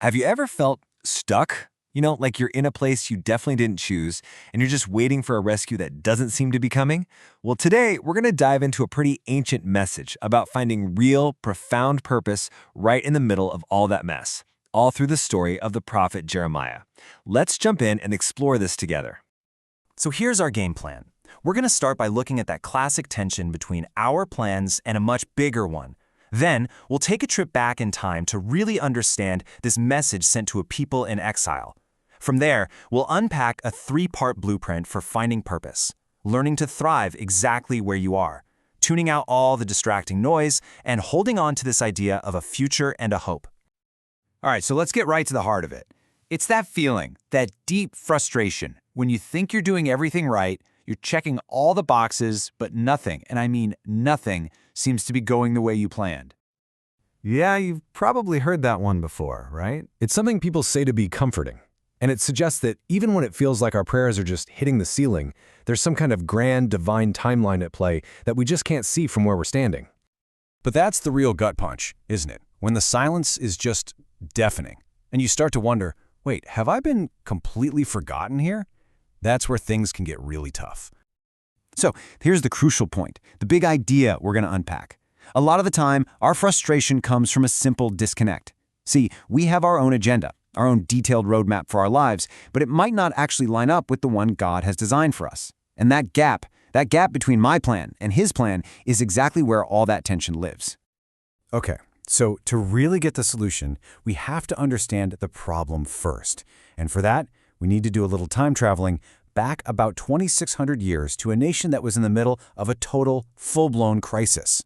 Have you ever felt stuck? Like you're in a place you definitely didn't choose, and you're just waiting for a rescue that doesn't seem to be coming? Well, today we're going to dive into a pretty ancient message about finding real, profound purpose right in the middle of all that mess, all through the story of the prophet Jeremiah. Let's jump in and explore this together. So here's our game plan. We're going to start by looking at that classic tension between our plans and a much bigger one. Then, we'll take a trip back in time to really understand this message sent to a people in exile. From there, we'll unpack a three-part blueprint for finding purpose, learning to thrive exactly where you are, tuning out all the distracting noise, and holding on to this idea of a future and a hope. All right, so let's get right to the heart of it. It's that feeling, that deep frustration, when you think you're doing everything right, you're checking all the boxes, but nothing, and I mean nothing, seems to be going the way you planned. Yeah, you've probably heard that one before, right? It's something people say to be comforting. And it suggests that even when it feels like our prayers are just hitting the ceiling, there's some kind of grand divine timeline at play that we just can't see from where we're standing. But that's the real gut punch, isn't it? When the silence is just deafening, and you start to wonder, wait, have I been completely forgotten here? That's where things can get really tough. So here's the crucial point, the big idea we're going to unpack. A lot of the time, our frustration comes from a simple disconnect. See, we have our own agenda, our own detailed roadmap for our lives, but it might not actually line up with the one God has designed for us. And that gap between my plan and His plan is exactly where all that tension lives. Okay, so to really get the solution, we have to understand the problem first. And for that, we need to do a little time traveling back about 2,600 years to a nation that was in the middle of a total, full-blown crisis.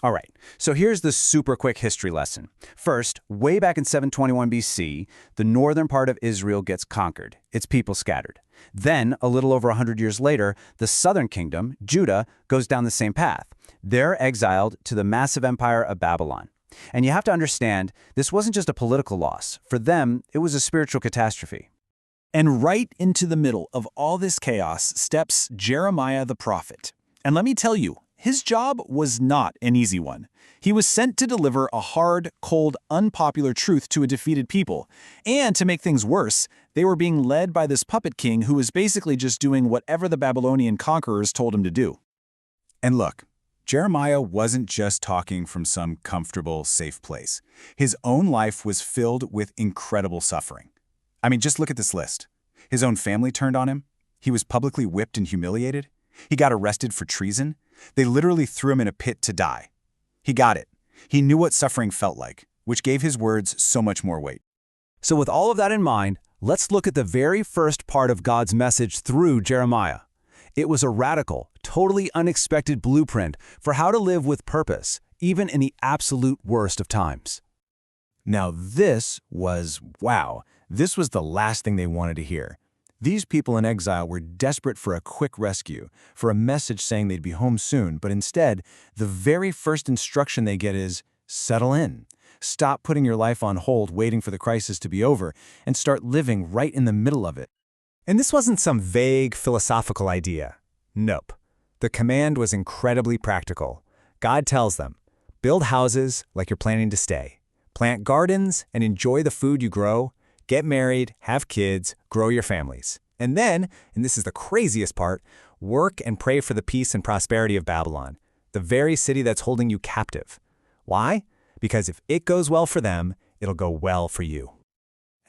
All right, so here's the super quick history lesson. First, way back in 721 BC, the northern part of Israel gets conquered, its people scattered. Then, a little over 100 years later, the southern kingdom, Judah, goes down the same path. They're exiled to the massive empire of Babylon. And you have to understand, this wasn't just a political loss. For them, it was a spiritual catastrophe. And right into the middle of all this chaos steps Jeremiah the prophet. And let me tell you, his job was not an easy one. He was sent to deliver a hard, cold, unpopular truth to a defeated people. And to make things worse, they were being led by this puppet king who was basically just doing whatever the Babylonian conquerors told him to do. And look, Jeremiah wasn't just talking from some comfortable, safe place. His own life was filled with incredible suffering. I mean, just look at this list. His own family turned on him. He was publicly whipped and humiliated. He got arrested for treason. They literally threw him in a pit to die. He got it. He knew what suffering felt like, which gave his words so much more weight. So with all of that in mind, let's look at the very first part of God's message through Jeremiah. It was a radical, totally unexpected blueprint for how to live with purpose, even in the absolute worst of times. Now this was, wow, this was the last thing they wanted to hear. These people in exile were desperate for a quick rescue, for a message saying they'd be home soon, but instead, the very first instruction they get is, settle in. Stop putting your life on hold waiting for the crisis to be over, and start living right in the middle of it. And this wasn't some vague philosophical idea. Nope. The command was incredibly practical. God tells them, build houses like you're planning to stay. Plant gardens and enjoy the food you grow. Get married, have kids, grow your families. And then, and this is the craziest part, work and pray for the peace and prosperity of Babylon, the very city that's holding you captive. Why? Because if it goes well for them, it'll go well for you.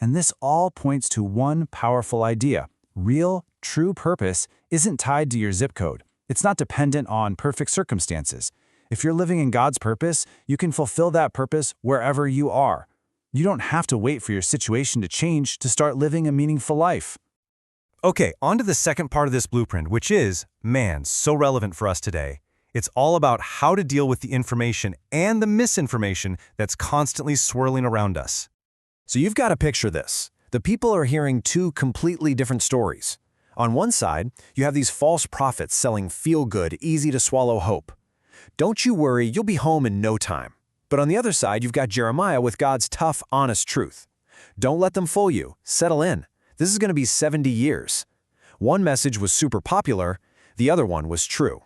And this all points to one powerful idea. Real, true purpose isn't tied to your zip code. It's not dependent on perfect circumstances. If you're living in God's purpose, you can fulfill that purpose wherever you are. You don't have to wait for your situation to change to start living a meaningful life. Okay, on to the second part of this blueprint, which is, man, so relevant for us today. It's all about how to deal with the information and the misinformation that's constantly swirling around us. So you've got to picture this. The people are hearing two completely different stories. On one side, you have these false prophets selling feel-good, easy-to-swallow hope. Don't you worry, you'll be home in no time. But on the other side, you've got Jeremiah with God's tough, honest truth. Don't let them fool you. Settle in. This is going to be 70 years. One message was super popular, the other one was true.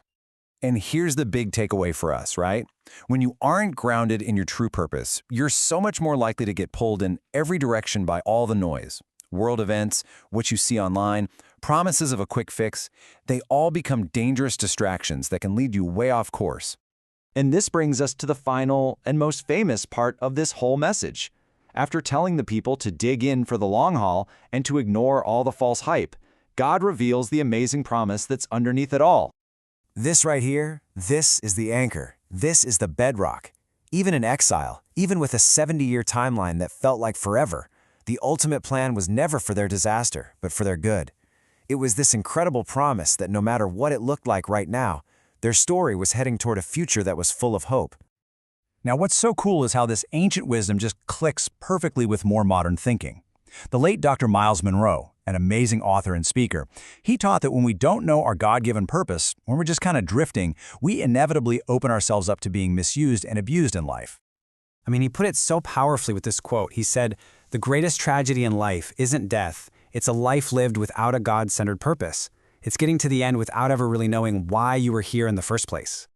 And here's the big takeaway for us, right? When you aren't grounded in your true purpose, you're so much more likely to get pulled in every direction by all the noise. World events, what you see online, promises of a quick fix, they all become dangerous distractions that can lead you way off course. And this brings us to the final and most famous part of this whole message. After telling the people to dig in for the long haul and to ignore all the false hype, God reveals the amazing promise that's underneath it all. This right here, this is the anchor. This is the bedrock. Even in exile, even with a 70-year timeline that felt like forever, the ultimate plan was never for their disaster, but for their good. It was this incredible promise that no matter what it looked like right now, their story was heading toward a future that was full of hope. Now, what's so cool is how this ancient wisdom just clicks perfectly with more modern thinking. The late Dr. Miles Monroe, an amazing author and speaker, he taught that when we don't know our God-given purpose, when we're just kind of drifting, we inevitably open ourselves up to being misused and abused in life. I mean, he put it so powerfully with this quote. He said, "The greatest tragedy in life isn't death. It's a life lived without a God-centered purpose. It's getting to the end without ever really knowing why you were here in the first place."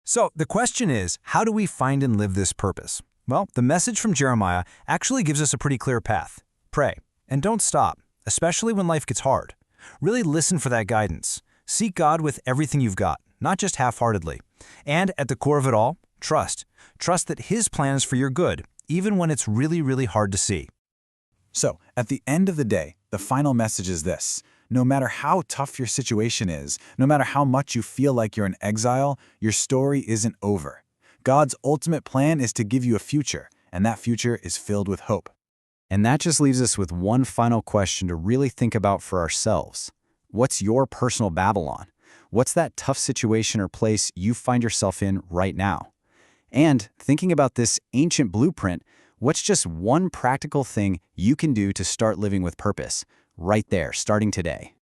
So the question is, how do we find and live this purpose? Well, the message from Jeremiah actually gives us a pretty clear path. Pray, and don't stop, especially when life gets hard. Really listen for that guidance. Seek God with everything you've got, not just half-heartedly. And at the core of it all, trust. Trust that His plan is for your good, even when it's really, really hard to see. So, at the end of the day, the final message is this. No matter how tough your situation is, no matter how much you feel like you're in exile, your story isn't over. God's ultimate plan is to give you a future, and that future is filled with hope. And that just leaves us with one final question to really think about for ourselves. What's your personal Babylon? What's that tough situation or place you find yourself in right now? And thinking about this ancient blueprint, what's just one practical thing you can do to start living with purpose, right there, starting today?